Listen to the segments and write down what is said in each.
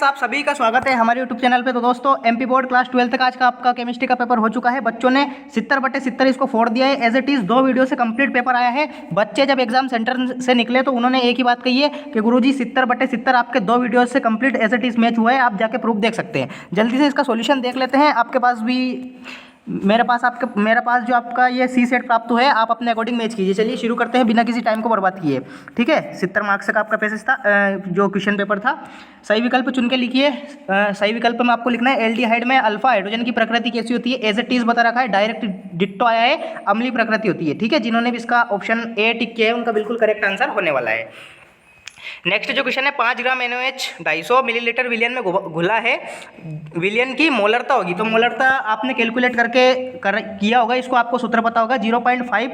आप सभी का स्वागत है हमारे YouTube चैनल पे। तो दोस्तों एमपी बोर्ड क्लास 12 का आज का आपका केमिस्ट्री का पेपर हो चुका है। बच्चों ने 70/70 इसको फोड़ दिया है। एज इट इज़ 2 वीडियो से कंप्लीट पेपर आया है। बच्चे जब एग्जाम सेंटर से निकले तो उन्होंने एक ही बात कही है कि गुरुजी 70/70 आपके 2 वीडियो से complete as it is match हुआ है, आप जाके प्रूफ देख सकते हैं। जल्दी से इसका सोल्यूशन देख लेते हैं। आपके पास भी मेरे पास जो आपका ये सी सेट प्राप्त हुआ है, आप अपने अकॉर्डिंग मैच कीजिए। चलिए शुरू करते हैं बिना किसी टाइम को बर्बाद किए। ठीक है, 70 मार्क्स का आपका पैसेज था, जो क्वेश्चन पेपर था। सही विकल्प चुन के लिखिए। सही विकल्प में आपको लिखना है एल्डिहाइड में अल्फा हाइड्रोजन की प्रकृति कैसी होती है। एज इट इज बता रखा है, डायरेक्ट डिट्टो आया है, अम्लीय प्रकृति होती है। ठीक है, जिन्होंने भी इसका ऑप्शन ए टिक किया है उनका बिल्कुल करेक्ट आंसर होने वाला है। नेक्स्ट जो क्वेश्चन है, 5 ग्राम NaOH 250 मिलीलीटर विलियन में घुला है, विलियन की मोलरता होगी। तो मोलरता आपने कैलकुलेट किया होगा, इसको आपको सूत्र पता होगा। 0.5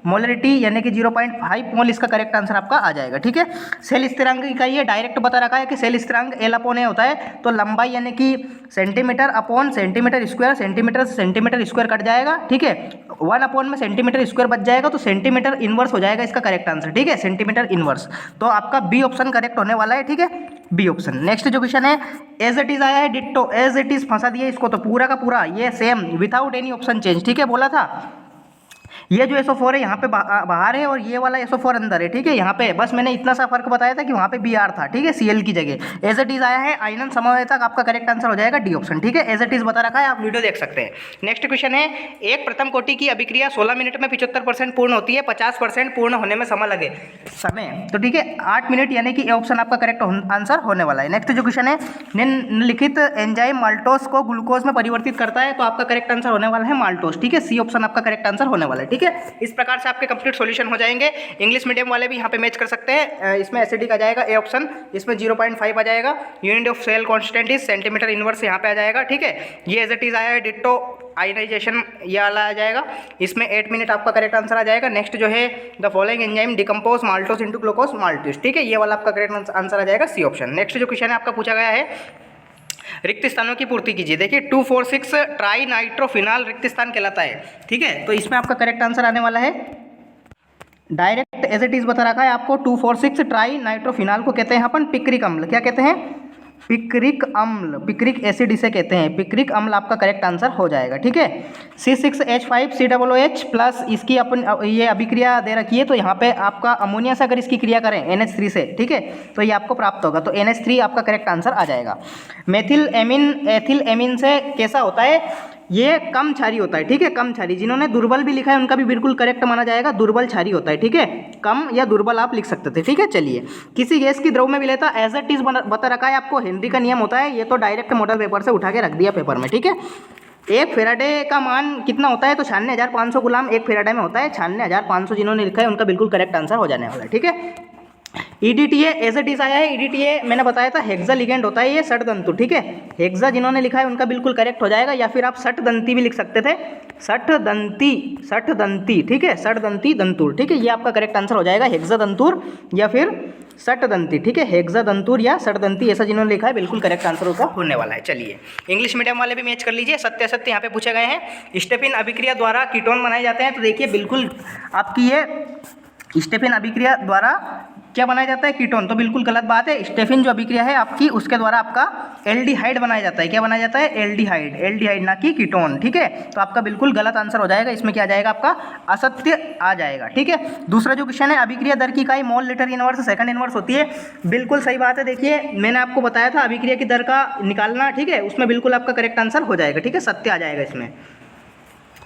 मोलरिटी यानी कि 0.5 मोल इसका करेक्ट आंसर आपका आ जाएगा। ठीक है, सेल स्थिरांक इकाई है, डायरेक्ट बता रखा है कि सेल स्थिरांक L/A होता है। तो लंबाई यानी कि centimetre upon centimetre square, centimetre से सेंटीमीटर स्क्वायर कट जाएगा। ठीक है, 1 में सेंटीमीटर स्क्वायर बच जाएगा, तो सेंटीमीटर इनवर्स हो जाएगा इसका करेक्ट आंसर। ठीक है, सेंटीमीटर इनवर्स। तो आपका बी ऑप्शन करेक्ट होने वाला है। ठीक है, बी ऑप्शन। नेक्स्ट जो क्वेश्चन है, एज इट इज आया है, डिट्टो एज इट इज फंसा दिया इसको, तो पूरा का पूरा ये same without any option change. ठीक है, बोला था ये जो SO4 है यहाँ पे बाहर है और ये वाला SO4 अंदर है। ठीक है, यहाँ पे बस मैंने इतना सा फर्क बताया था कि वहाँ पे Br था। ठीक है, Cl की जगह एज इट इज आया है, आयनन समवेतक आपका करेक्ट आंसर हो जाएगा डी ऑप्शन। ठीक है, एज इट इज बता रखा है, आप वीडियो देख सकते हैं। नेक्स्ट क्वेश्चन है, एक प्रथम कोटि की अभिक्रिया 16 मिनट में 75% पूर्ण होती है, 50% पूर्ण होने में समय लगे समय। तो ठीक है, 8 मिनट यानी कि ए ऑप्शन आपका करेक्ट आंसर होने वाला है। नेक्स्ट जो क्वेश्चन है, निम्नलिखित एंजाइम माल्टोस को ग्लूकोज में परिवर्तित करता है, तो आपका करेक्ट आंसर होने वाला है माल्टोस। ठीक है, सी ऑप्शन आपका करेक्ट आंसर होने वाला है। ठीक है, इस प्रकार से आपके कंप्लीट सॉल्यूशन हो जाएंगे। इंग्लिश मीडियम वाले भी यहाँ पे मैच कर सकते हैं। इसमें एसिडिक आ जाएगा ए ऑप्शन, इसमें 0.5 आ जाएगा। Unit of cell constant is centimetre inverse यहाँ पे आ जाएगा। ठीक है, ये एज इट इज आया है, डिट्टो आयनाइजेशन ये वाला आ जाएगा। इसमें 8 मिनट आपका करेक्ट आंसर आ जाएगा। नेक्स्ट जो है, the following enzyme decompose maltose into glucose maltose. ठीक है, ये वाला आपका करेक्ट आंसर आ जाएगा सी ऑप्शन। नेक्स्ट जो क्वेश्चन है आपका पूछा गया है, रिक्त स्थानों की पूर्ति कीजिए। देखिए 2,4,6 ट्राई नाइट्रोफिनाल रिक्त स्थान कहलाता है। ठीक है, तो इसमें आपका करेक्ट आंसर आने वाला है, डायरेक्ट एज इट इज बता रखा है आपको, 2,4,6 ट्राई नाइट्रोफिनाल को कहते हैं अपन पिक्रिक अम्ल। क्या कहते हैं? पिक्रिक अम्ल, पिक्रिक एसिड इसे कहते हैं। पिक्रिक अम्ल आपका करेक्ट आंसर हो जाएगा। ठीक है, C6H5COOH प्लस इसकी अपन ये अभिक्रिया दे रखी है, तो यहाँ पे आपका अमोनिया से अगर इसकी क्रिया करें NH3 से, ठीक है, तो ये आपको प्राप्त होगा। तो NH3 आपका करेक्ट आंसर आ जाएगा। मेथिल एमिन एथिल एमिन से कैसा होता है? ये कम क्षारी होता है। ठीक है, कम क्षारी। जिन्होंने दुर्बल भी लिखा है उनका भी बिल्कुल करेक्ट माना जाएगा, दुर्बल क्षारी होता है। ठीक है, कम या दुर्बल आप लिख सकते थे। ठीक है, चलिए, किसी गैस की द्रव में विलेयता एज इट इज बता रखा है आपको, हेनरी का नियम होता है। ये तो डायरेक्ट मॉडल पेपर से उठा के रख दिया पेपर में। ठीक है, 1 फेराडे का मान कितना होता है? तो 96,500 गुलाम 1 फेराडे में होता है। 96,500 जिन्होंने लिखा है उनका बिल्कुल करेक्ट आंसर हो जाने वाला है। ठीक है, EDTA एज इट इज आया है। EDTA मैंने बताया था हेक्सा लिगेंड होता है, ये षटदंतु। ठीक है, हेक्सा जिन्होंने लिखा है उनका बिल्कुल करेक्ट हो जाएगा, या फिर आप षटदंती भी लिख सकते थे, षटदंती। ठीक है, षटदंती दंतुर। ठीक है, ये आपका करेक्ट आंसर हो जाएगा, हेक्सादंतुर या फिर षटदंती। ठीक है, हेक्सादंतुर या षटदंती, ऐसा जिन्होंने लिखा है बिल्कुल करेक्ट आंसर उसका होने वाला है। चलिए, इंग्लिश मीडियम वाले भी मैच कर लीजिए। सत्य असत्य यहाँ पे पूछे गए हैं। स्टेफिन अभिक्रिया द्वारा कीटोन बनाए जाते हैं, तो देखिए बिल्कुल आपकी ये स्टेफिन अभिक्रिया द्वारा क्या बनाया जाता है? कीटोन। तो बिल्कुल गलत बात है। स्टेफिन जो अभिक्रिया है आपकी, उसके द्वारा आपका एल्डिहाइड बनाया जाता है। क्या बनाया जाता है? एल्डिहाइड, ना कि कीटोन। ठीक है, तो आपका बिल्कुल गलत आंसर हो जाएगा। इसमें क्या आ जाएगा? आपका असत्य आ जाएगा। ठीक है, दूसरा जो क्वेश्चन है, अभिक्रिया दर की इकाई mole litre inverse second inverse होती है। बिल्कुल सही बात है। देखिए मैंने आपको बताया था अभिक्रिया की दर का निकालना। ठीक है, उसमें बिल्कुल आपका करेक्ट आंसर हो जाएगा। ठीक है, सत्य आ जाएगा इसमें,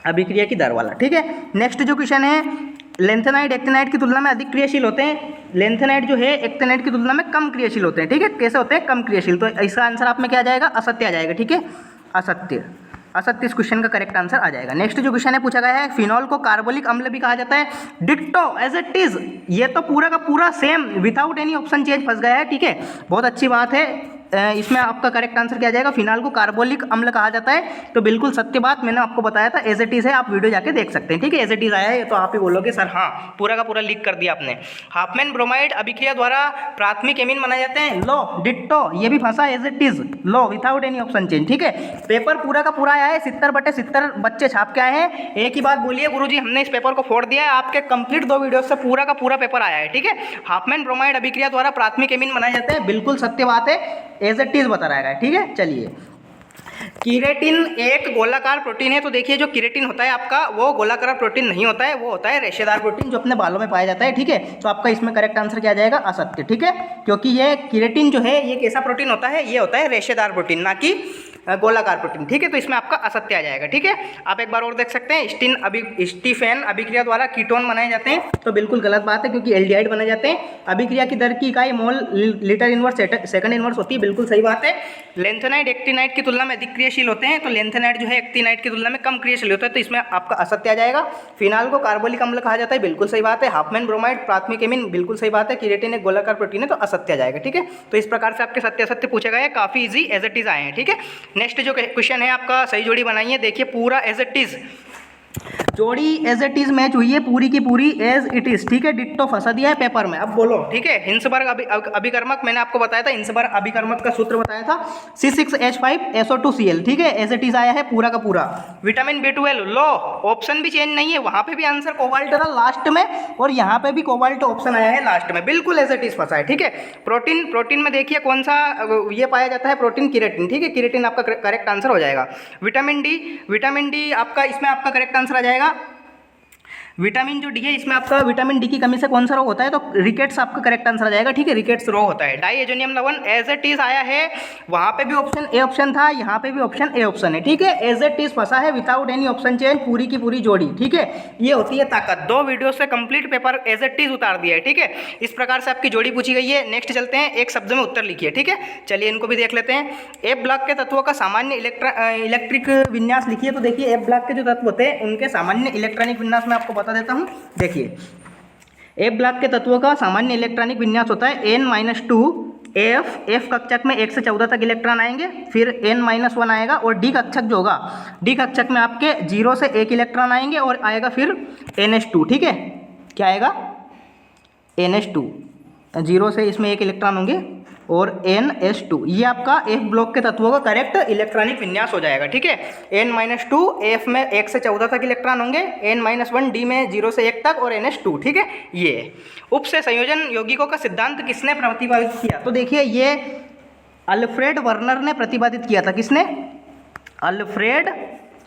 अभिक्रिया की दर वाला। ठीक है, नेक्स्ट जो क्वेश्चन है, लेंथेनाइड एक्टिनाइड की तुलना में अधिक क्रियाशील होते हैं। लेंथेनाइड जो है एक्टिनाइड की तुलना में कम क्रियाशील होते हैं। ठीक है, कैसे होते हैं? कम क्रियाशील। तो इसका आंसर आप में क्या आ जाएगा? असत्य आ जाएगा। ठीक है, असत्य इस क्वेश्चन का करेक्ट आंसर आ जाएगा। नेक्स्ट जो क्वेश्चन है पूछा गया है, फिनॉल को कार्बोलिक अम्ल भी कहा जाता है। डिट्टो एज इट इज, ये तो पूरा का पूरा same without any option change फंस गया है। ठीक है, बहुत अच्छी बात है। इसमें आपका करेक्ट आंसर क्या आ जाएगा? फिनाल को कार्बोलिक अम्ल कहा जाता है। तो बिल्कुल सत्य बात मैंने आपको बताया था, एज इट इज है, आप वीडियो जाके देख सकते हैं। ठीक है, एज इट इज आया है, तो आप ही बोलोगे सर हाँ पूरा का पूरा लीक कर दिया आपने। हाफमैन ब्रोमाइड अभिक्रिया द्वारा प्राथमिक एमीन बनाए जाते हैं। लो, डिट्टो, ये भी फंसा एज इट इज, लो विदाउट एनी ऑप्शन चेंज। ठीक है, पेपर पूरा का पूरा आया है, 70/70 बच्चे छाप के आए हैं। एक ही बात बोलिए, गुरुजी हमने इस पेपर को फोड़ दिया है, आपके कंप्लीट 2 वीडियो से पूरा का पूरा पेपर आया है। ठीक है, हाफमैन ब्रोमाइड अभिक्रिया द्वारा प्राथमिक एमीन बनाए जाते हैं, बिल्कुल सत्य बात है। एज इट इज बता रहा है। ठीक है, चलिए। कीरेटिन एक गोलाकार प्रोटीन है, तो देखिए जो कीरेटिन होता है आपका वो गोलाकार प्रोटीन नहीं होता है, वो होता है रेशेदार प्रोटीन जो अपने बालों में पाया जाता है। ठीक है, तो आपका इसमें करेक्ट आंसर क्या आ जाएगा? असत्य। ठीक है, क्योंकि ये कीरेटिन जो है ये कैसा प्रोटीन होता है? ये होता है रेशेदार प्रोटीन, ना कि गोलाकार प्रोटीन। ठीक है, तो इसमें आपका असत्य आ जाएगा। ठीक है, आप एक बार और देख सकते हैं, स्टीफेन अभिक्रिया द्वारा कीटोन बनाए जाते हैं, तो बिल्कुल गलत बात है क्योंकि एल्डिहाइड बनाए जाते हैं। अभिक्रिया की दर की इकाई mole litre inverse second inverse होती है, बिल्कुल सही बात है। लेंथेनाइड एक्टिनाइड की तुलना में अधिक क्रियाशील होते हैं, तो लेंथेनाइड जो है एक्टिनाइड की तुलना में कम क्रियाशील होता है, तो इसमें आपका असत्य आ जाएगा। फिनाल को कार्बोलिक अम्ल कहा जाता है, बिल्कुल सही बात है। हाफमैन ब्रोमाइड प्राथमिक एमीन, बिल्कुल सही बात है। कीरेटिन एक गोलाकार प्रोटीन है, तो असत्य आ जाएगा। ठीक है, तो इस प्रकार से आपके सत्य असत्य पूछे गए, काफी इजी एज इट इज आए हैं। ठीक है, नेक्स्ट जो क्वेश्चन है आपका, सही जोड़ी बनाइए। देखिए पूरा एज इट इज जोड़ी एज इट इज मैच हुई है, पूरी की पूरी एज इट इज। ठीक है, डिट्टो फंसा दिया है पेपर में। अब बोलो, ठीक है, हिंसबर्ग अभिकर्मक मैंने आपको बताया था, हिंसबर्ग अभिकर्मक का सूत्र बताया था C6H5SO2Cl। ठीक है, एज इट इज आया है पूरा का पूरा। विटामिन B12 लो, ऑप्शन भी चेंज नहीं है, वहां पे भी आंसर कोबाल्ट था लास्ट में, और यहाँ पे भी कोबाल्ट ऑप्शन आया है लास्ट में, बिल्कुल एज इट इज फंसा है। ठीक है, प्रोटीन में देखिए कौन सा ये पाया जाता है? प्रोटीन कीरेटिन। ठीक है, कीरेटिन आपका करेक्ट आंसर हो जाएगा। विटामिन डी आपका इसमें आपका करेक्ट आंसर आ जाएगा। विटामिन जो डी है इसमें आपका विटामिन डी की कमी से कौन सा रोग होता है? तो रिकेट्स आपका करेक्ट आंसर आ जाएगा। ठीक है, रिकेट्स रोग होता है। डाइएजोनियम लवण एज इट इज आया है, वहां पे भी ऑप्शन ए ऑप्शन था, यहाँ पे भी ऑप्शन ए ऑप्शन है। ठीक है, एज इट इज फंसा है विदाउट एनी ऑप्शन चेंज, पूरी की पूरी जोड़ी। ठीक है, ये होती है ताकत। 2 वीडियो से complete paper as it is उतार दिया है। ठीक है, इस प्रकार से आपकी जोड़ी पूछी गई है। नेक्स्ट चलते हैं, एक शब्द में उत्तर लिखिए। ठीक है, चलिए इनको भी देख लेते हैं। एफ ब्लॉक के तत्वों का सामान्य इलेक्ट्रिक विन्यास लिखिए। तो देखिए एफ ब्लॉक के जो तत्व होते हैं उनके सामान्य इलेक्ट्रॉनिक विन्यास में आपको बता देता हूँ। देखिए एफ ब्लॉक के तत्वों का सामान्य इलेक्ट्रॉनिक विन्यास होता है N-2 एफ कक्षक में 1 से 14 तक इलेक्ट्रॉन आएंगे, फिर N-1 आएगा, और डी कक्षक जो होगा, डी कक्षक में आपके 0 से 1 इलेक्ट्रॉन आएंगे और आएगा फिर NH2। ठीक है, क्या आएगा? NH2, 0 से इसमें 1 इलेक्ट्रॉन होंगे और NH2, ये आपका एफ ब्लॉक के तत्वों का करेक्ट इलेक्ट्रॉनिक विन्यास हो जाएगा। ठीक है, N-2 एफ में 1 से 14 तक इलेक्ट्रॉन होंगे, N-1 डी में 0 से 1 तक, और NH2। ठीक है, ये उप से संयोजन यौगिकों का सिद्धांत किसने प्रतिपादित किया? तो देखिए ये अल्फ्रेड वर्नर ने प्रतिपादित किया था। किसने? Alfred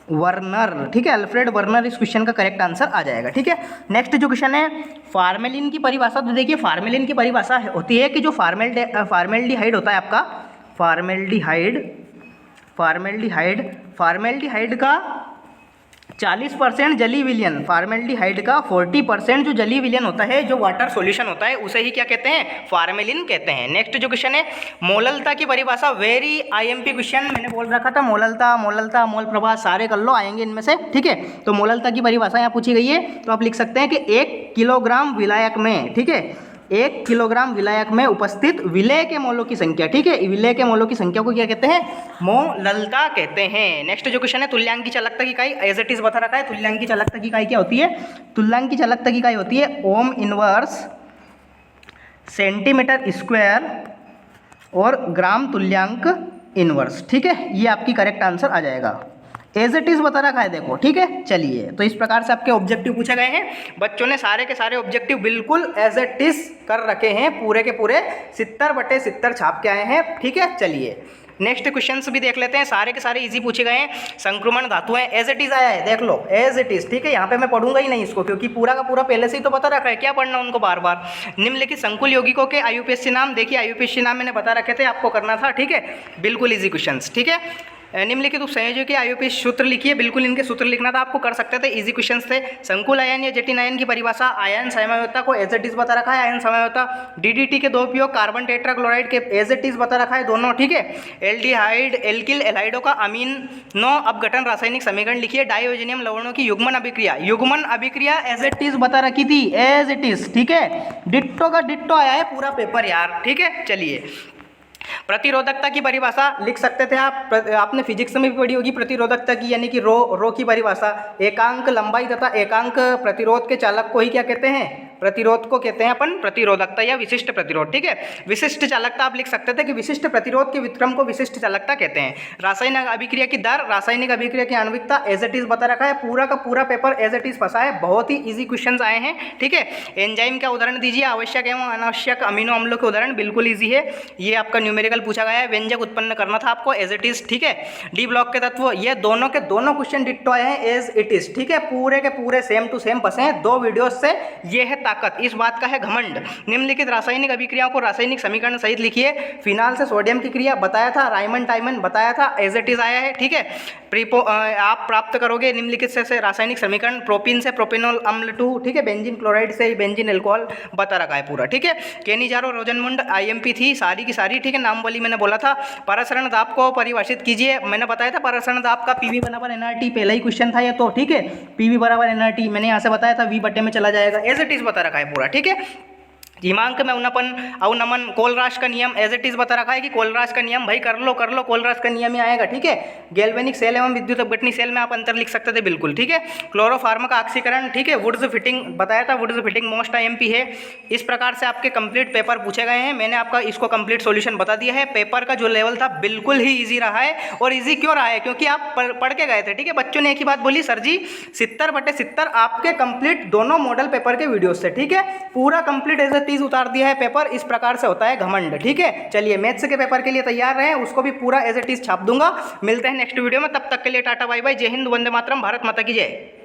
Werner. ठीक है, अल्फ्रेड वर्नर इस क्वेश्चन का करेक्ट आंसर आ जाएगा। ठीक है, नेक्स्ट जो क्वेश्चन है, फार्मेलिन की परिभाषा। तो देखिए फार्मेलिन की परिभाषा होती है कि जो फार्मेल्डिहाइड होता है आपका, फार्मेल्डिहाइड का 40% जलीय विलयन, फार्मेल्डिहाइड का 40% जो जलीय विलयन होता है, जो वाटर सॉल्यूशन होता है, उसे ही क्या कहते हैं? फार्मेलिन कहते हैं। नेक्स्ट जो क्वेश्चन है, मोललता की परिभाषा। वेरी आईएमपी क्वेश्चन, मैंने बोल रखा था मोललता, मोल प्रभाव सारे कर लो, आएंगे इनमें से। ठीक है, तो मोललता की परिभाषा यहाँ पूछी गई है, तो आप लिख सकते हैं कि 1 किलोग्राम विलायक में, ठीक है, 1 किलोग्राम विलायक में उपस्थित विलय के मोलों की संख्या। ठीक है, विलय के मोलों की संख्या को क्या कहते हैं? मोललता कहते हैं। नेक्स्ट जो क्वेश्चन है, तुल्यांक की चालकता की इकाई। एज इट इज बता रखा है, तुल्यांक की चालकता की इकाई क्या होती है? तुल्यांक की चालकता की इकाई होती है ओम इनवर्स सेंटीमीटर स्क्वायर और ग्राम तुल्यांक इनवर्स। ठीक है, ये आपकी करेक्ट आंसर आ जाएगा। एज इट इज बता रखा है, देखो। ठीक है, चलिए, तो इस प्रकार से आपके ऑब्जेक्टिव पूछे गए हैं। बच्चों ने सारे के सारे ऑब्जेक्टिव बिल्कुल एज इट इज कर रखे हैं, पूरे के पूरे 70/70 छाप के आए हैं। ठीक है, चलिए नेक्स्ट क्वेश्चंस भी देख लेते हैं। सारे के सारे इजी पूछे गए हैं। संक्रमण धातुएं, एज इट इज आया है, देख लो, एज इट इज। ठीक है, यहाँ पे मैं पढ़ूंगा ही नहीं इसको, क्योंकि पूरा का पूरा पहले से ही तो बता रखा है, क्या पढ़ना उनको बार बार। निम्नलिखित संकुल यौगिकों के IUPAC नाम। देखिए IUPAC नाम मैंने बता रखे थे, आपको करना था। ठीक है, बिल्कुल इजी क्वेश्चंस। ठीक है, निम्नलिखित उपसंयोजकों के IUPAC सूत्र लिखिए। बिल्कुल इनके सूत्र लिखना था, आपको कर सकते थे, इजी क्वेश्चंस थे। संकुल आयन या जटिल आयन की परिभाषा। आयन समवायता को एज इट इज बता रखा है, आयन समवायता। DDT के 2 उपयोग, कार्बन टेट्राक्लोराइड के एज इट इज बता रखा है दोनों। ठीक है, एल्डिहाइड एल्किल एल्हाइडों का अमीनो अपघटन रासायनिक समीकरण लिखिए। डाइओजेनियम लवणों की युग्मन अभिक्रिया एज इट इज बता रखी थी, एज इट इज। ठीक है, डिट्टो का डिट्टो आया है पूरा पेपर यार। ठीक है, चलिए प्रतिरोधकता की परिभाषा लिख सकते थे आप, आपने फिजिक्स में भी पढ़ी होगी प्रतिरोधकता की, यानी कि रो की परिभाषा। एकांक लंबाई तथा एकांक प्रतिरोध के चालक को ही क्या कहते हैं? प्रतिरोध को कहते हैं अपन प्रतिरोधकता या विशिष्ट प्रतिरोध। ठीक है, विशिष्ट चालकता आप लिख सकते थे कि विशिष्ट प्रतिरोध के व्युत्क्रम को विशिष्ट चालकता कहते हैं। रासायनिक अभिक्रिया की दर, रासायनिक अभिक्रिया की आणविकता एज इट इज बता रखा है। पूरा का पूरा पेपर एज इट इज फंसा है, बहुत ही इजी क्वेश्चंस आए हैं। ठीक है, एंजाइम का उदाहरण दीजिए, आवश्यक एवं अनावश्यक अमीनो अम्लों के उदाहरण, बिल्कुल ईजी है। ये आपका न्यूमेरिकल पूछा गया है, व्यंजक उत्पन्न करना था आपको एज इट इज। ठीक है, डी ब्लॉक के तत्व, ये दोनों के दोनों क्वेश्चन डिट्टो आए हैं एज इट इज। ठीक है, पूरे के पूरे सेम टू सेम फंसे हैं 2 वीडियोस से। ये है ताकत, इस बात का है घमंड। निम्नलिखित रासायनिक अभिक्रियाओं को रासायनिक समीकरण सहित लिखिए। फिनाल से सोडियम की क्रिया बताया था, राइमन टाइमन बताया था, एज इट इज आया है। ठीक है, आप प्राप्त करोगे निम्नलिखित से रासायनिक समीकरण, प्रोपीन से प्रोपेनॉल अम्ल 2, ठीक है, बेंजीन क्लोराइड से बेंजीन अल्कोहल बता रखा है पूरा। ठीक है, केनिजारो रोजनमुंड आईएमपी थी सारी की सारी। ठीक है, नाम वाली मैंने बोला था। परासरण दाब को परिभाषित कीजिए, मैंने बताया था परासरण दाब का पीवी बराबर एनआरटी, पहला ही क्वेश्चन था ये तो। ठीक है, पीवी बराबर एनआरटी मैंने यहाँ से बताया था, वी बटे में चला जाएगा, एज इट इज बता रखा है पूरा। ठीक है, हिमांक में अवनमन कोलराश का नियम एज इट इज बता रखा है कि कोलराश का नियम भाई कर लो कोलराश का नियम ही आएगा। ठीक है, गैल्वेनिक सेल एवं विद्युत अपघटनी सेल में आप अंतर लिख सकते थे बिल्कुल। ठीक है, क्लोरोफार्म का ऑक्सीकरण, ठीक है, वुड्स फिटिंग बताया था, वुड्स फिटिंग मोस्ट आईएमपी है। इस प्रकार से आपके कंप्लीट पेपर पूछे गए हैं। मैंने आपका इसको कंप्लीट सॉल्यूशन बता दिया है। पेपर का जो लेवल था बिल्कुल ही ईजी रहा है, और ईजी क्यों रहा है, क्योंकि आप पढ़ के गए थे। ठीक है, बच्चों ने एक ही बात बोली, सर जी 70/70 आपके कंप्लीट दोनों मॉडल पेपर के वीडियो से। ठीक है, पूरा कंप्लीट एज इट इज उतार दिया है पेपर। इस प्रकार से होता है घमंड। ठीक है, चलिए मैथ्स के पेपर के लिए तैयार रहें, उसको भी पूरा एज इट इज छाप दूंगा। मिलते हैं नेक्स्ट वीडियो में, तब तक के लिए टाटा बाय बाय, जय हिंद, वंदे मातरम, भारत माता की जय।